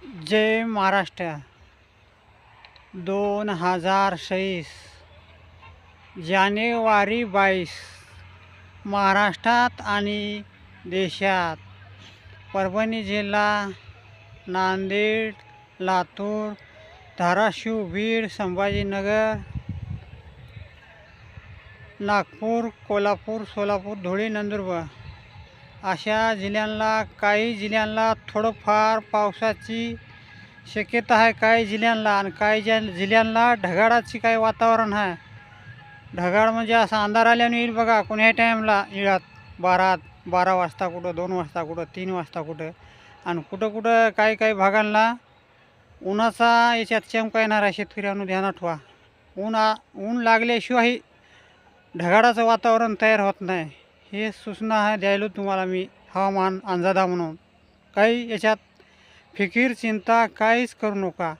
जय महाराष्ट्र 2026 जानेवारी 22 महाराष्ट्रात आणि देशात परभणी जिल्हा, नांदेड, लातूर, धाराशिव, बीड, संभाजीनगर, नागपूर, कोल्हापूर, सोलापूर, धुळे, नंदुरबार अशा काही जिल्ह्यांना थोडंफार पावसाची शक्यता आहे. काही जिल्ह्यांना आणि काही जिल्ह्यांना ढगाळाची काही वातावरण आहे. ढगाळ म्हणजे असा अंधार आल्याने येईल बघा कोण्याही टाईमला येळात 12 वाजता कुठं, 2 वाजता कुठं, 3 वाजता कुठं. आणि कुठं कुठं काही भागांना उन्हाचा याच्यात चमका येणार आहे. शेतकऱ्यांना ध्यानात ठेवा. ऊन लागल्याशिवाय ढगाळाचं वातावरण तयार होत नाही. हे सूचना आहे द्यायला तुम्हाला मी हवामान अंदाजा म्हणून. काही याच्यात फिकीर चिंता काहीच करू नका.